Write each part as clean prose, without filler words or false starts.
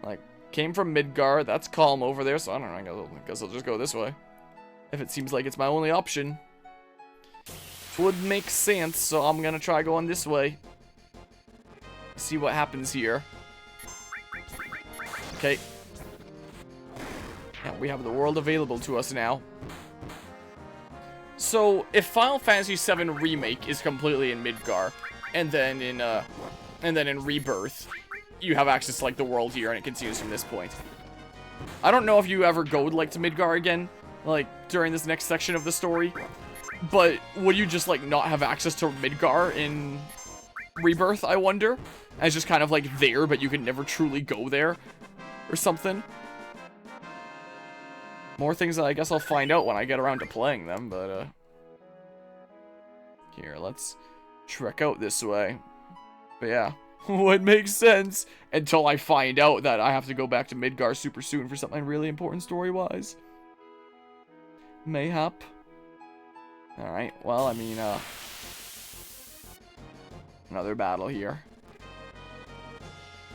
Like, came from Midgar. That's calm over there, so I don't know. I guess I'll just go this way. If it seems like it's my only option. It would make sense, so I'm gonna try going this way. See what happens here. Okay. Yeah, we have the world available to us now. So, if Final Fantasy VII Remake is completely in Midgar, and then in Rebirth, you have access to, like, the world here, and it continues from this point. I don't know if you ever go, like, to Midgar again, like, during this next section of the story, but would you just, like, not have access to Midgar in Rebirth, I wonder? As just kind of, like, there, but you can never truly go there, or something. More things that I guess I'll find out when I get around to playing them, but, here, let's trek out this way. But yeah, would make sense until I find out that I have to go back to Midgar super soon for something really important story-wise. Mayhap. Alright, well, I mean, another battle here.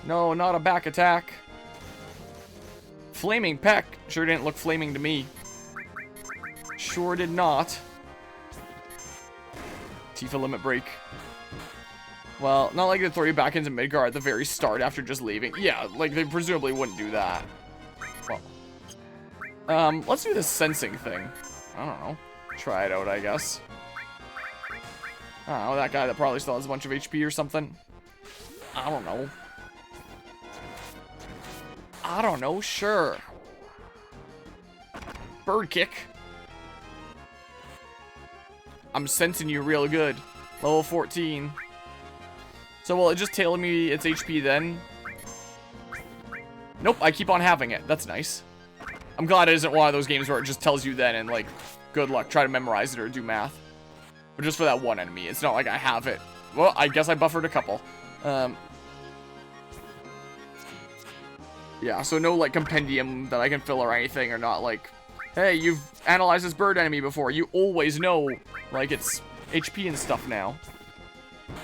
No, not a back attack. Flaming Peck. Sure didn't look flaming to me. Sure did not. Tifa limit break. Well, not like they throw you back into Midgar at the very start after just leaving. Yeah, like they presumably wouldn't do that. Well, let's do this sensing thing. I don't know. Try it out, I guess. I don't know, that guy that probably still has a bunch of HP or something. I don't know. I don't know, sure. Bird kick. I'm sensing you real good. Level 14. So will it just tell me its HP then? Nope, I keep on having it. That's nice. I'm glad it isn't one of those games where it just tells you then and, like, good luck. Try to memorize it or do math. But just for that one enemy. It's not like I have it. Well, I guess I buffered a couple. Yeah, so no, like, compendium that I can fill or anything, or not, like, hey, you've analyzed this bird enemy before. You always know, like, it's HP and stuff now.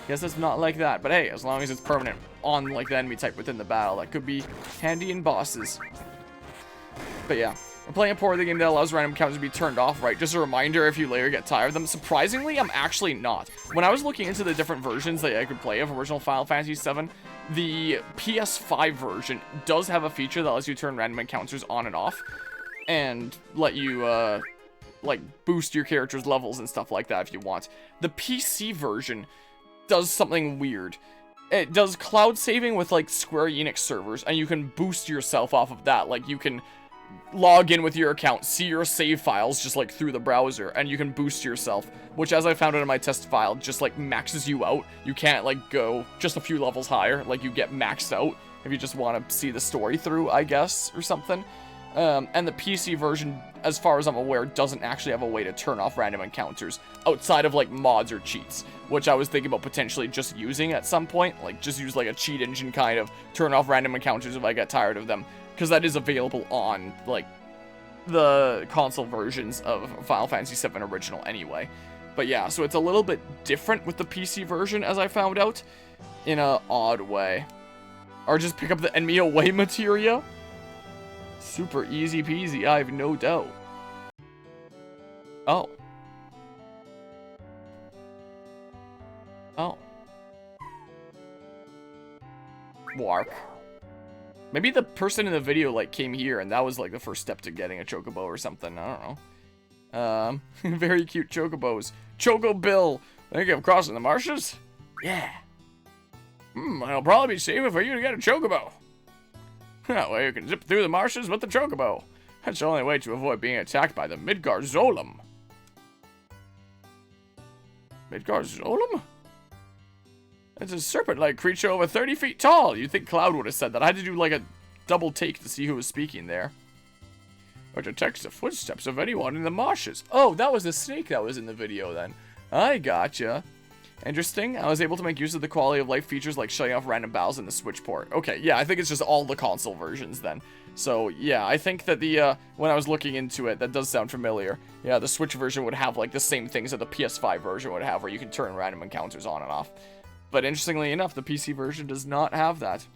Guess it's not like that, but hey, as long as it's permanent on, like, the enemy type within the battle, that could be handy in bosses. But yeah, we're playing a part of the game that allows random encounters to be turned off, right? Just a reminder if you later get tired of them. Surprisingly, I'm actually not. When I was looking into the different versions that I could play of original Final Fantasy VII, the PS5 version does have a feature that lets you turn random encounters on and off, and let you, like, boost your character's levels and stuff like that if you want. The PC version does something weird. It does cloud saving with, like, Square Enix servers, and you can boost yourself off of that. Like, you can log in with your account, see your save files just, like, through the browser, and you can boost yourself, which, as I found out in my test file, just, like, maxes you out. You can't, like, go just a few levels higher. Like, you get maxed out if you just want to see the story through, I guess, or something. And the PC version, as far as I'm aware, doesn't actually have a way to turn off random encounters outside of, like, mods or cheats, which I was thinking about potentially just using at some point. Like, just use, like, a cheat engine kind of turn off random encounters if I get tired of them, because that is available on, like, the console versions of Final Fantasy VII Original anyway. But yeah, so it's a little bit different with the PC version, as I found out, in a odd way. Or just pick up the enemy away materia. Super easy peasy, I have no doubt. Oh. Oh. Warp. Maybe the person in the video, like, came here and that was, like, the first step to getting a chocobo or something. I don't know. Very cute chocobos. Choco Bill! Think of crossing the marshes? Yeah. It'll probably be safer for you to get a chocobo. That way you can zip through the marshes with the chocobo. That's the only way to avoid being attacked by the Midgar Zolom. Midgar Zolom? It's a serpent-like creature over 30 feet tall. You'd think Cloud would have said that. I had to do, like, a double take to see who was speaking there. Or detects the footsteps of anyone in the marshes. Oh, that was the snake that was in the video, then. I gotcha. Interesting. I was able to make use of the quality of life features like shutting off random battles in the Switch port. Okay, yeah, I think it's just all the console versions then. So, yeah, I think that the, when I was looking into it, that does sound familiar. Yeah, the Switch version would have, like, the same things that the PS5 version would have, where you can turn random encounters on and off. But interestingly enough, the PC version does not have that.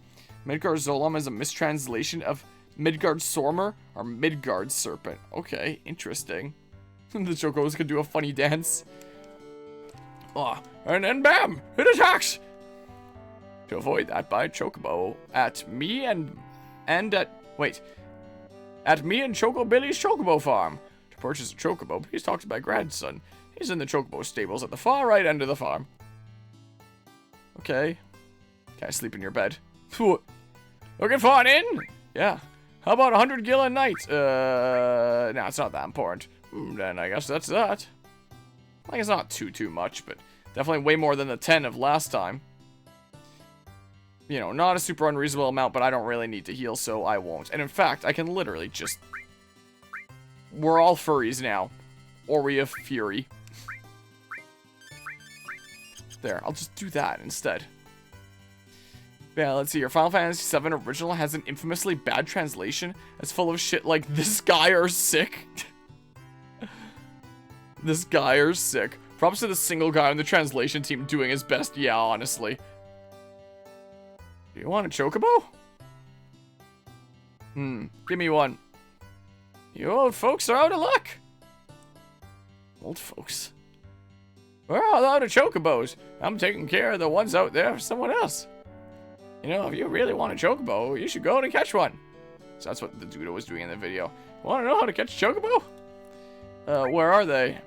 Midgard Zolom is a mistranslation of Midgard Sormer or Midgard Serpent. Okay, interesting. The Chocobos can do a funny dance. Oh, and then bam! It attacks! To avoid that, buy Chocobo at me and Choco Billy's Chocobo Farm. To purchase a Chocobo, please talk to my grandson. He's in the Chocobo stables at the far right end of the farm. Okay. Can I sleep in your bed? Looking for an inn? Yeah. How about 100 gil a night? No, it's not that important. Then I guess that's that. Like, it's not too much, but definitely way more than the 10 of last time. You know, not a super unreasonable amount, but I don't really need to heal, so I won't. And in fact, I can literally just... We're all furries now. Or we have Fury. There, I'll just do that instead. Yeah, let's see here. Final Fantasy VII Original has an infamously bad translation. It's full of shit like, this guy are sick. This guy are sick. Props to the single guy on the translation team doing his best. Yeah, honestly. Do you want a Chocobo? Give me one. You old folks are out of luck. Old folks? We're all out of Chocobos. I'm taking care of the ones out there for someone else. You know, if you really want a Chocobo, you should go and catch one. So that's what the dude was doing in the video. Want to know how to catch a Chocobo? Where are they?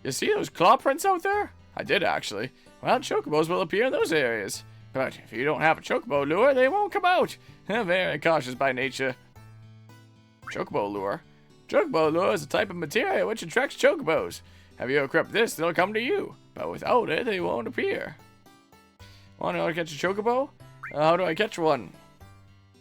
You see those claw prints out there? I did, actually. Well, Chocobos will appear in those areas. But if you don't have a Chocobo lure, they won't come out. They're very cautious by nature. Chocobo lure? Chocobo lure is a type of material which attracts Chocobos. Have you equipped this, they'll come to you. But without it, they won't appear. Want to know how to catch a Chocobo? How do I catch one?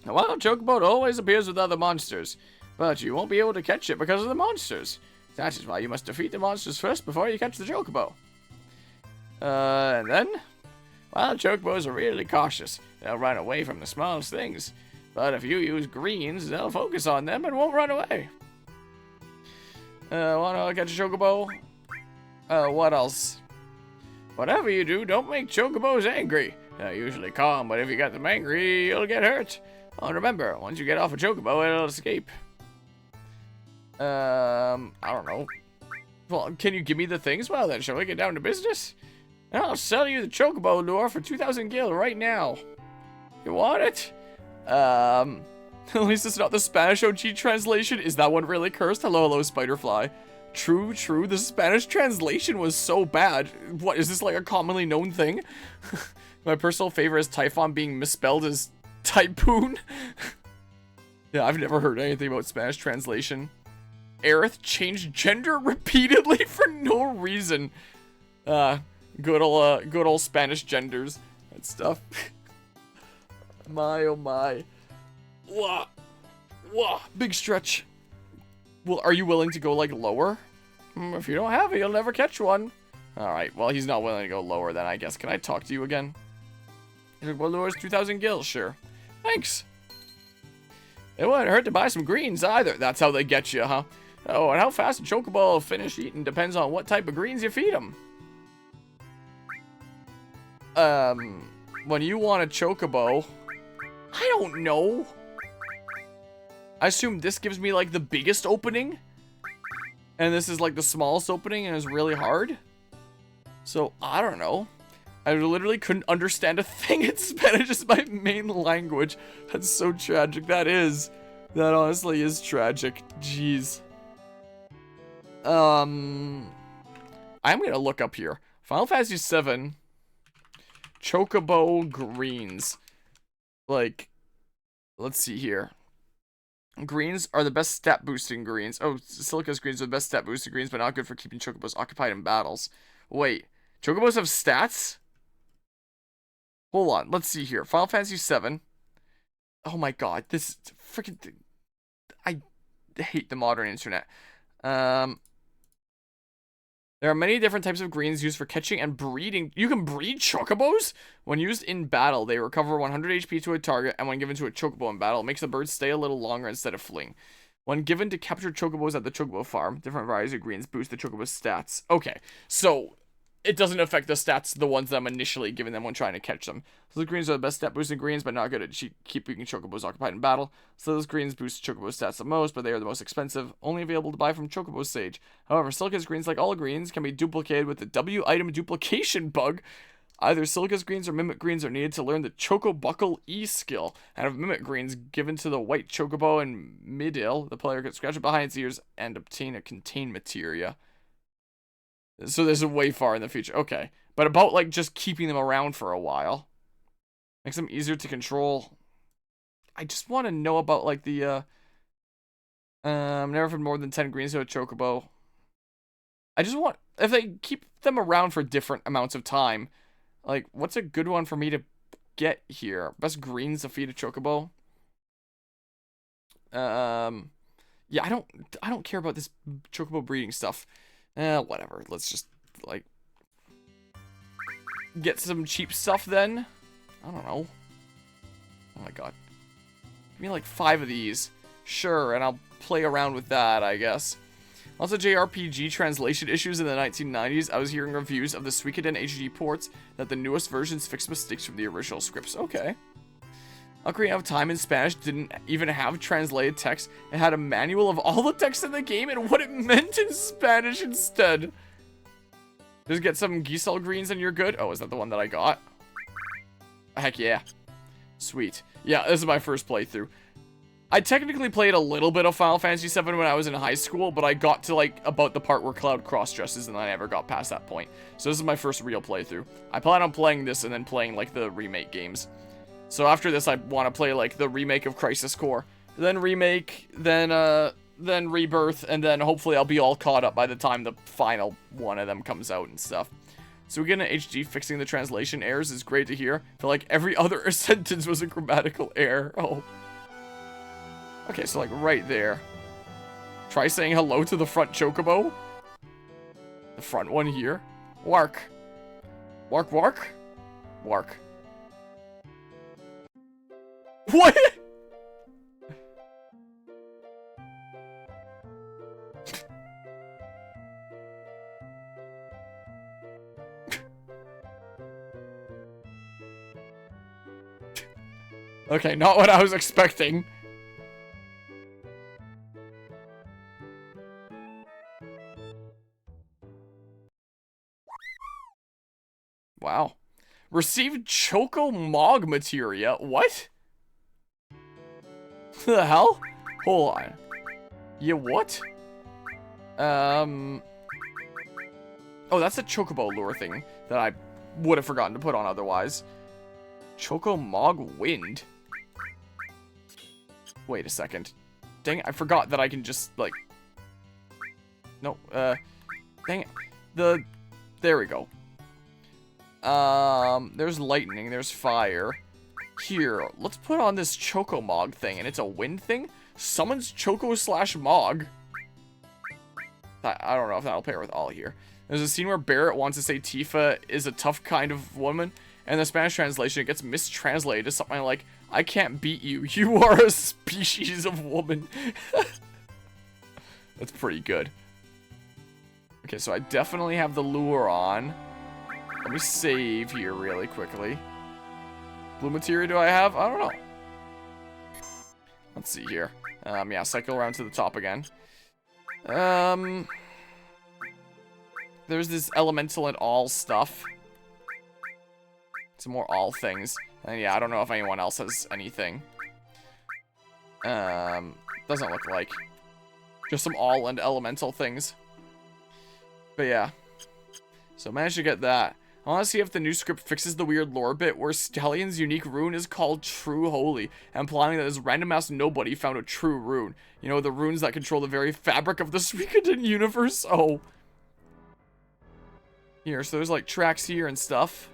A wild Chocobo always appears with other monsters. But you won't be able to catch it because of the monsters. That is why you must defeat the monsters first before you catch the Chocobo. And then? Wild Chocobos are really cautious. They'll run away from the smallest things. But if you use greens, they'll focus on them and won't run away. Want to catch a Chocobo? What else? Whatever you do, don't make Chocobos angry. They're usually calm, but if you get them angry, you'll get hurt. Oh, remember, once you get off a Chocobo, it'll escape. I don't know. Well, can you give me the things? Well, then, shall we get down to business? I'll sell you the Chocobo lure for 2,000 gil right now. You want it? At least it's not the Spanish OG translation. Is that one really cursed? Hello, hello, Spiderfly. True, true. The Spanish translation was so bad. What, is this like a commonly known thing? My personal favorite is Typhon being misspelled as Typhoon. Yeah, I've never heard anything about Spanish translation. Aerith changed gender repeatedly for no reason. Good old Spanish genders and stuff. My, oh my. Wah. Wah. Big stretch. Well, are you willing to go, like, lower? If you don't have it, you'll never catch one. Alright, well, he's not willing to go lower then, I guess. Can I talk to you again? Well, lures 2,000 gil, sure. Thanks. It wouldn't hurt to buy some greens either. That's how they get you, huh? Oh, and how fast a Chocobo will finish eating depends on what type of greens you feed them. When you want a Chocobo, I don't know. I assume this gives me, like, the biggest opening. And this is, like, the smallest opening and is really hard. So, I don't know. I literally couldn't understand a thing in Spanish. It's my main language. That's so tragic. That is. That honestly is tragic. Jeez. I'm gonna look up here. Final Fantasy VII. Chocobo greens. Like, let's see here. Greens are the best stat boosting greens. Oh, Silica's greens are the best stat boosting greens, but not good for keeping Chocobos occupied in battles. Wait, Chocobos have stats? Hold on, let's see here. Final Fantasy VII. Oh my god, this freaking thing. I hate the modern internet. There are many different types of greens used for catching and breeding. You can breed Chocobos? When used in battle, they recover 100 HP to a target, and when given to a Chocobo in battle, it makes the bird stay a little longer instead of fleeing. When given to capture Chocobos at the Chocobo farm, different varieties of greens boost the Chocobo's stats. Okay, so it doesn't affect the stats, the ones that I'm initially giving them when trying to catch them. So those greens are the best stat boosting greens, but not good at keeping chocobos occupied in battle. So those greens boost chocobo stats the most, but they are the most expensive, only available to buy from Chocobo Sage. However, Silica's greens, like all greens, can be duplicated with the W item duplication bug. Either Silica's greens or Mimic greens are needed to learn the Choco Buckle E skill, and have Mimic greens given to the white chocobo in Midil, the player can scratch it behind its ears and obtain a contain materia. So this is way far in the future. Okay. But about, like, just keeping them around for a while. Makes them easier to control. I just want to know about, like, the, never had more than 10 greens to a chocobo. I just want, if they keep them around for different amounts of time, like, what's a good one for me to get here? Best greens to feed a chocobo? Yeah, I don't care about this chocobo breeding stuff. Whatever. Let's just, like, get some cheap stuff then. I don't know. Oh my god. Give me, like, 5 of these. Sure, and I'll play around with that, I guess. Also, JRPG translation issues in the 1990s. I was hearing reviews of the Suikoden HD ports that the newest versions fixed mistakes from the original scripts. Okay. Ocarina of Time in Spanish didn't even have translated text. It had a manual of all the text in the game and what it meant in Spanish instead. Just get some Giselle greens and you're good. Oh, is that the one that I got? Heck yeah. Sweet. Yeah, this is my first playthrough. I technically played a little bit of Final Fantasy VII when I was in high school, but I got to, like, about the part where Cloud cross-dresses and I never got past that point. So this is my first real playthrough. I plan on playing this and then playing, like, the remake games. So after this, I want to play, like, the remake of Crisis Core. Then remake, then Rebirth, and then hopefully I'll be all caught up by the time the final one of them comes out and stuff. So we get an HD fixing the translation errors is great to hear. I feel like every other sentence was a grammatical error. Oh. Okay, so, like, right there. Try saying hello to the front chocobo. The front one here. Wark. Wark, wark? Wark. What? Okay, not what I was expecting. Wow. Received Choco Mog materia. What? The hell? Hold on. Yeah, what? Oh, that's a Chocobo lure thing that I would have forgotten to put on otherwise. Choco Mog Wind. Wait a second. Dang it, I forgot that I can just, like... No, dang it. There we go. There's lightning, there's fire. Here, let's put on this Choco Mog thing, and it's a wind thing? Summons Choco / Mog. I don't know if that'll pair with all here. There's a scene where Barrett wants to say Tifa is a tough kind of woman, and the Spanish translation, it gets mistranslated to something like, I can't beat you, you are a species of woman. That's pretty good. Okay, so I definitely have the lure on. Let me save here really quickly. Blue materia do I have? I don't know. Let's see here. Yeah, cycle around to the top again. There's this elemental and all stuff. Some more all things. And yeah, I don't know if anyone else has anything. Doesn't look like. Just some all and elemental things. But yeah. So managed to get that. I want to see if the new script fixes the weird lore bit where Stallion's unique rune is called True Holy, implying that this random-ass nobody found a true rune. You know, the runes that control the very fabric of the Suikoden universe. Oh. Here, so there's, like, tracks here and stuff.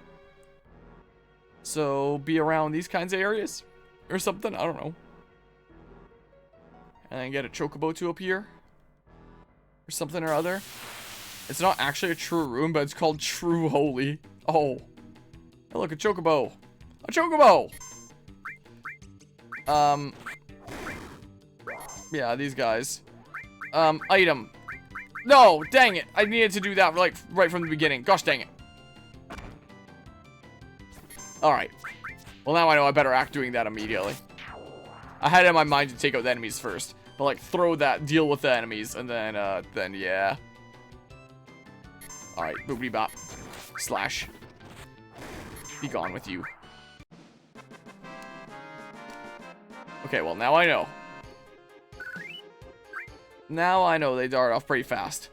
So, be around these kinds of areas? Or something? I don't know. And then get a chocobo to appear. Or something or other. It's not actually a true rune, but it's called True Holy. Oh. Hey, look, a chocobo. A chocobo! Yeah, these guys. Item. No, dang it. I needed to do that, like, right from the beginning. Gosh dang it. Alright. Well, now I know I better act doing that immediately. I had it in my mind to take out the enemies first. But, like, throw that, deal with the enemies, and then yeah. Alright, boopity bop. Slash. Be gone with you. Okay, well, now I know. Now I know they dart off pretty fast.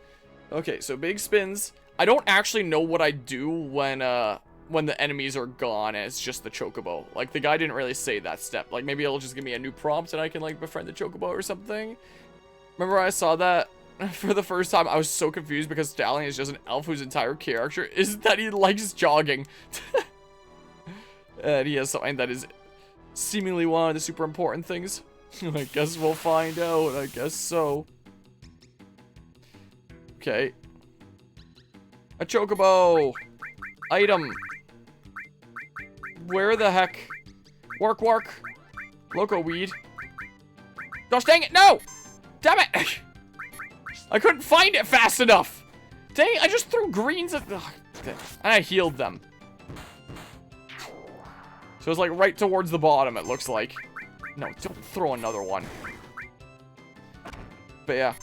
Okay, so big spins. I don't actually know what I do when the enemies are gone and it's just the chocobo. Like, the guy didn't really say that step. Like, maybe it'll just give me a new prompt and I can, like, befriend the chocobo or something. Remember I saw that for the first time? I was so confused because Stallion is just an elf whose entire character is that he likes jogging. And he has something that is seemingly one of the super important things. I guess we'll find out. I guess so. Okay. A chocobo. Item. Where the heck? Work. Loco weed. Gosh dang it, no! Damn it! I couldn't find it fast enough! Dang, I just threw greens at... Ugh, and I healed them. So it's like right towards the bottom, it looks like. No, don't throw another one. But yeah.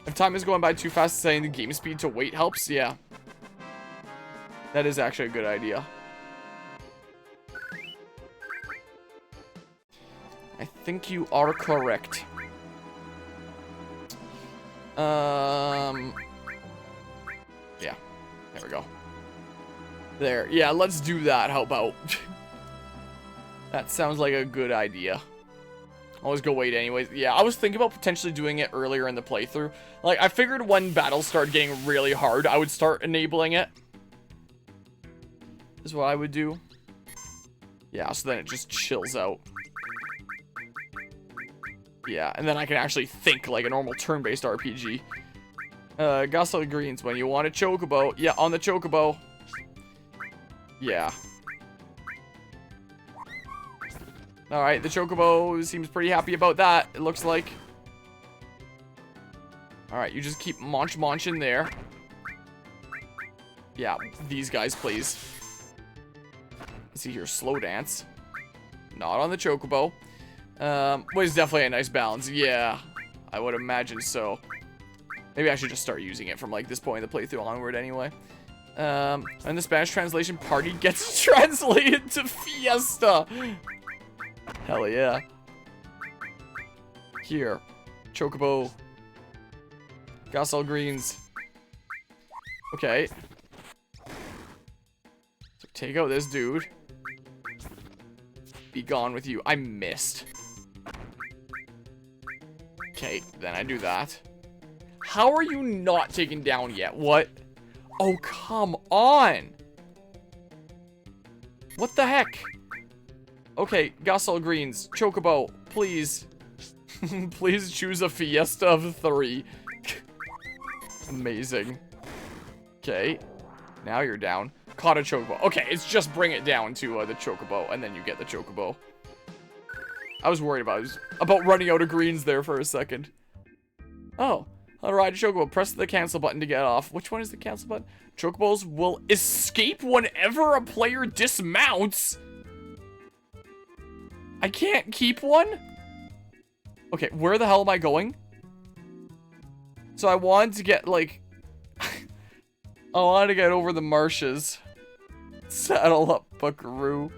If time is going by too fast, setting the game speed to wait helps, yeah. That is actually a good idea. I think you are correct. Yeah. There we go. There. Yeah, let's do that. How about? That sounds like a good idea. Always go wait anyways. Yeah, I was thinking about potentially doing it earlier in the playthrough. Like, I figured when battles started getting really hard, I would start enabling it. Is what I would do. Yeah, so then it just chills out. Yeah, and then I can actually think like a normal turn-based RPG. Gostle greens when you want a chocobo. Yeah, on the chocobo. Yeah. Alright, the chocobo seems pretty happy about that, it looks like. Alright, you just keep munching there. Yeah, these guys, please. Let's see here, slow dance. Not on the chocobo. But it's definitely a nice balance. Yeah, I would imagine so. Maybe I should just start using it from like this point in the playthrough onward anyway. And the Spanish translation party gets translated to fiesta. Hell yeah. Here. Chocobo. Gostle greens. Okay. So take out this dude. Be gone with you. I missed. Okay, then I do that. How are you not taken down yet? What? Oh, come on. What the heck? Okay, Gostle greens. Chocobo, please. Please choose a fiesta of 3. Amazing. Okay. Now you're down. Caught a chocobo. Okay, it's just bring it down to the chocobo, and then you get the chocobo. I was worried about running out of greens there for a second. Oh. I'll ride a chocobo. Press the cancel button to get off. Which one is the cancel button? Chocobos will escape whenever a player dismounts. I can't keep one? Okay, where the hell am I going? So I wanted to get, like... I wanted to get over the marshes. Saddle up, buckaroo.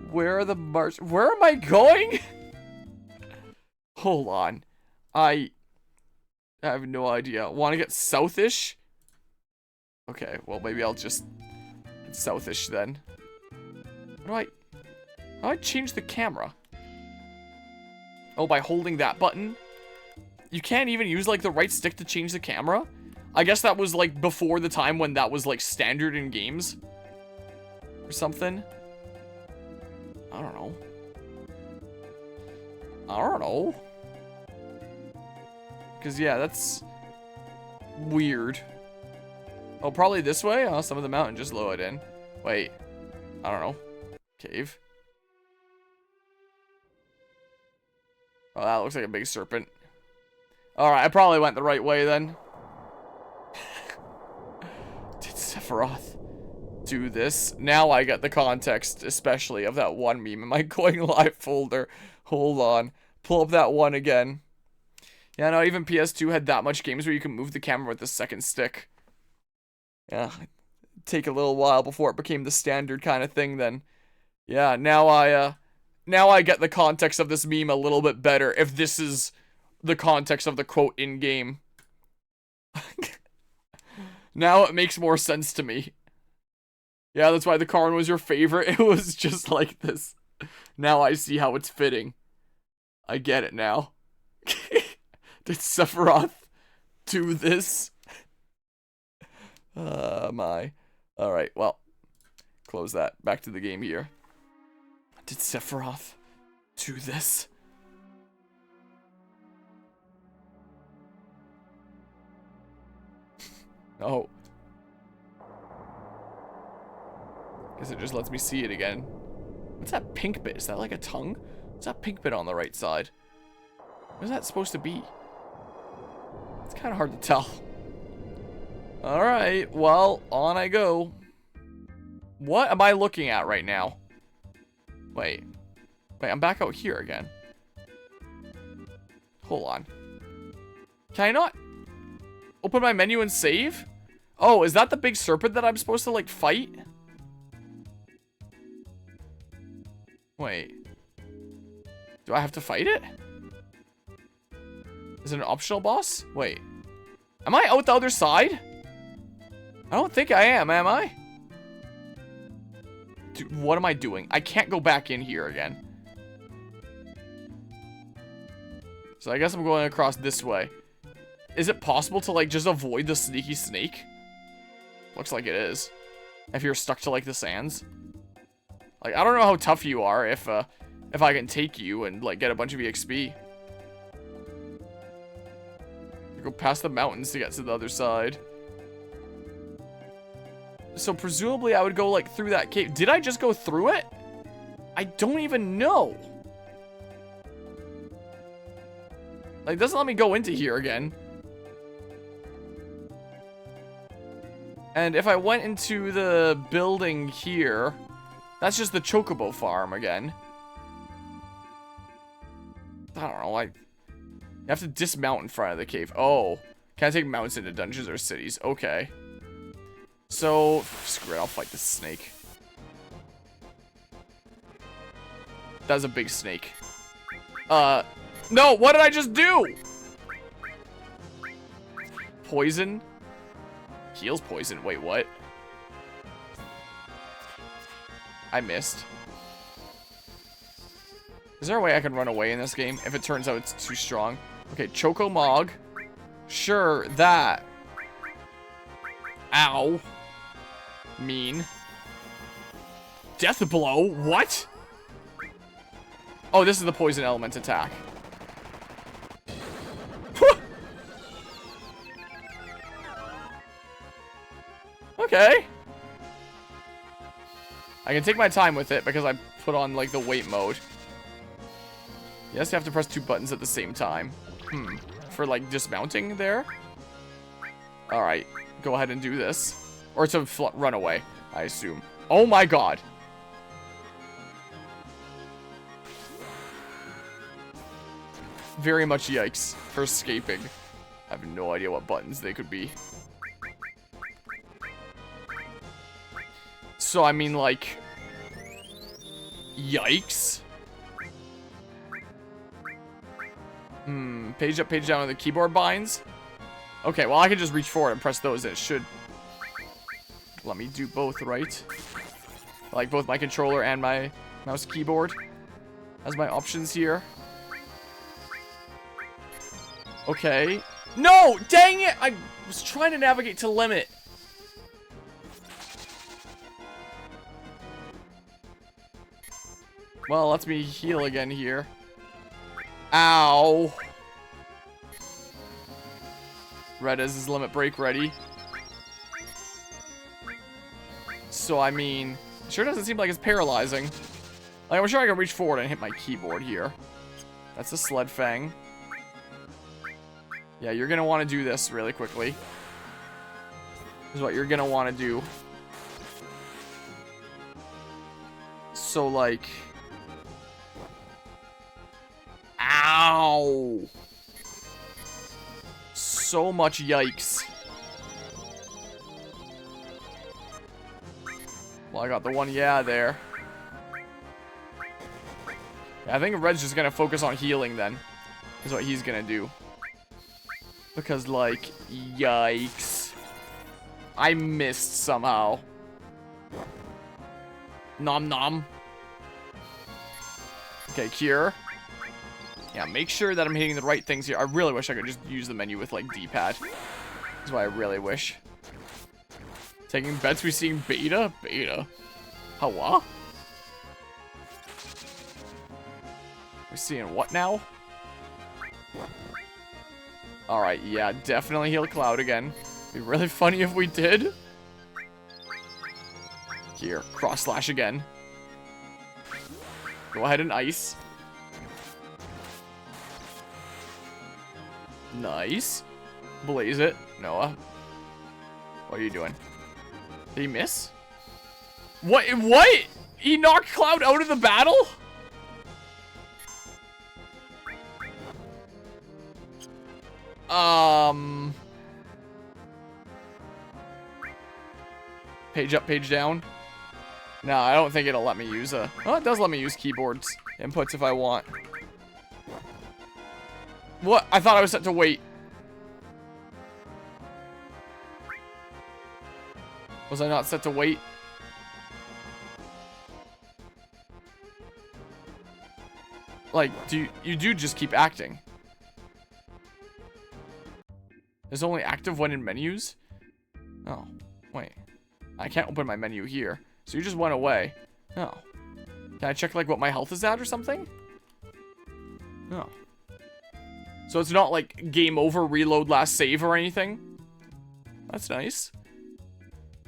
Where are the marshes? Where am I going? Hold on. I have no idea. Want to get southish? Okay, well, maybe I'll just get southish then. How do I change the camera? Oh, by holding that button? You can't even use, like, the right stick to change the camera? I guess that was, like, before the time when that was, like, standard in games. Or something. I don't know. I don't know. Because, yeah, that's weird. Oh, probably this way? Oh, some of the mountain just low it in. Wait. I don't know. Cave. Oh, that looks like a big serpent. Alright, I probably went the right way then. Did Sephiroth do this. Now I get the context, especially of that one meme in my going live folder. Hold on. Pull up that one again. Yeah, no, even PS2 had that much games where you can move the camera with the second stick. Yeah, it'd take a little while before it became the standard kind of thing then. Yeah, now I get the context of this meme a little bit better, if this is the context of the quote in-game. Now it makes more sense to me. Yeah, that's why the car one was your favorite. It was just like this. Now I see how it's fitting. I get it now. Did Sephiroth do this? My. Alright, well. Close that. Back to the game here. Did Sephiroth do this? Oh. Guess it just lets me see it again. What's that pink bit? Is that like a tongue? What's that pink bit on the right side? What is that supposed to be? It's kind of hard to tell. Alright, well, on I go. What am I looking at right now? Wait, I'm back out here again. Hold on. Can I not open my menu and save? Oh, is that the big serpent that I'm supposed to, like, fight? Wait. Do I have to fight it? Is it an optional boss? Wait. Am I out the other side? I don't think I am I? Dude, what am I doing? I can't go back in here again. So I guess I'm going across this way. Is it possible to, like, just avoid the sneaky snake? Looks like it is. If you're stuck to, like, the sands. Like, I don't know how tough you are if I can take you and, like, get a bunch of EXP. Go past the mountains to get to the other side. So presumably I would go, like, through that cave. Did I just go through it? I don't even know. Like, it doesn't let me go into here again. And if I went into the building here, that's just the Chocobo farm again. I don't know, you have to dismount in front of the cave. Oh, can I take mounts into dungeons or cities? Okay. So, screw it, I'll fight this snake. That's a big snake. No, what did I just do? Poison? Heals poison. Wait, what? I missed. Is there a way I can run away in this game if it turns out it's too strong? Okay, Choco Mog. Sure, that. Ow. Mean. Death Blow? What? Oh, this is the poison element attack. Okay. I can take my time with it because I put on, like, the wait mode. Yes, you have to press 2 buttons at the same time. For, like, dismounting there? Alright. Go ahead and do this. Or to run away, I assume. Oh my god. Very much yikes for escaping. I have no idea what buttons they could be. So, I mean, like... Yikes. Page up, page down on the keyboard binds. Okay, well, I can just reach forward and press those, and it should let me do both, right? Like, both my controller and my mouse keyboard as my options here. Okay. No! Dang it! I was trying to navigate to limit. Well, lets me heal again here. Ow. Red is his limit break ready. So, I mean, sure doesn't seem like it's paralyzing. Like, I'm sure I can reach forward and hit my keyboard here. That's a Sled Fang. Yeah, you're gonna want to do this really quickly. This is what you're gonna want to do. So, like... Ow! So much yikes. Well, I got the one yeah there. Yeah, I think Red's just gonna focus on healing then. Is what he's gonna do. Because, like, yikes. I missed somehow. Nom nom. Okay, cure. Yeah, make sure that I'm hitting the right things here. I really wish I could just use the menu with, like, D-pad. That's what I really wish. Taking bets, we seeing beta? Beta. How? We're seeing what now? Alright, yeah, definitely heal Cloud again. Be really funny if we did. Here, cross slash again. Go ahead and ice. Nice. Blaze it, Noah. What are you doing? Did he miss? What? What? He knocked Cloud out of the battle? Page up, page down. No, I don't think it'll let me use a... Oh, it does let me use keyboards inputs if I want. What? I thought I was set to wait. Was I not set to wait? Like, you do just keep acting. Is only active when in menus? Oh, wait. I can't open my menu here. So you just went away. Oh. Can I check, like, what my health is at or something? No. So it's not, like, game over, reload, last save or anything? That's nice.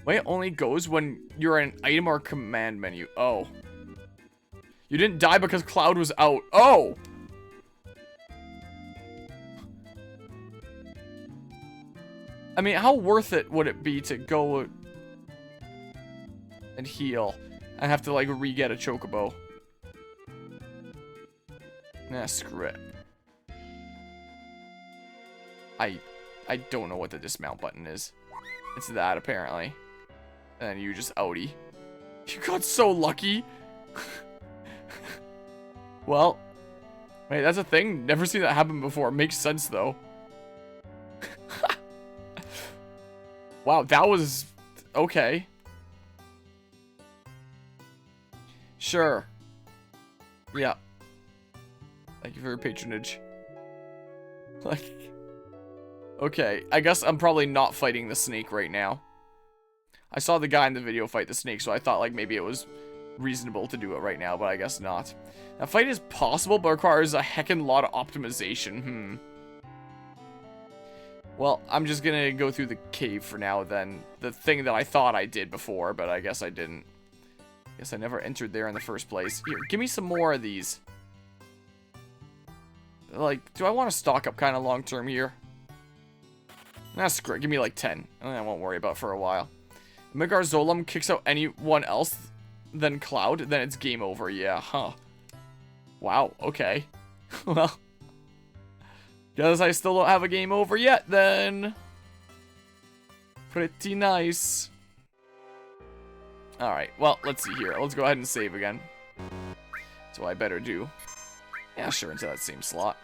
Wait, it only goes when you're in an item or command menu. Oh. You didn't die because Cloud was out. Oh! I mean, how worth it would it be to go and heal and have to, like, re-get a Chocobo? Nah, screw it. I don't know what the dismount button is. It's that, apparently. And then you just outie. You got so lucky. Well, wait, that's a thing? Never seen that happen before. Makes sense, though. Wow, that was... okay. Sure. Yeah. Thank you for your patronage. Like... okay, I guess I'm probably not fighting the snake right now. I saw the guy in the video fight the snake, so I thought, like, maybe it was reasonable to do it right now, but I guess not. Now, fight is possible, but requires a heckin' lot of optimization. Well, I'm just gonna go through the cave for now, then. The thing that I thought I did before, but I guess I didn't. Guess I never entered there in the first place. Here, give me some more of these. Like, do I want to stock up kind of long-term here? Nah, screw it. Give me like 10. I won't worry about it for a while. Megar Zolom kicks out anyone else than Cloud, then it's game over. Yeah, huh. Wow, okay. Well, guess I still don't have a game over yet, then. Pretty nice. Alright, well, let's see here. Let's go ahead and save again. So I better do. Yeah, sure, into that same slot.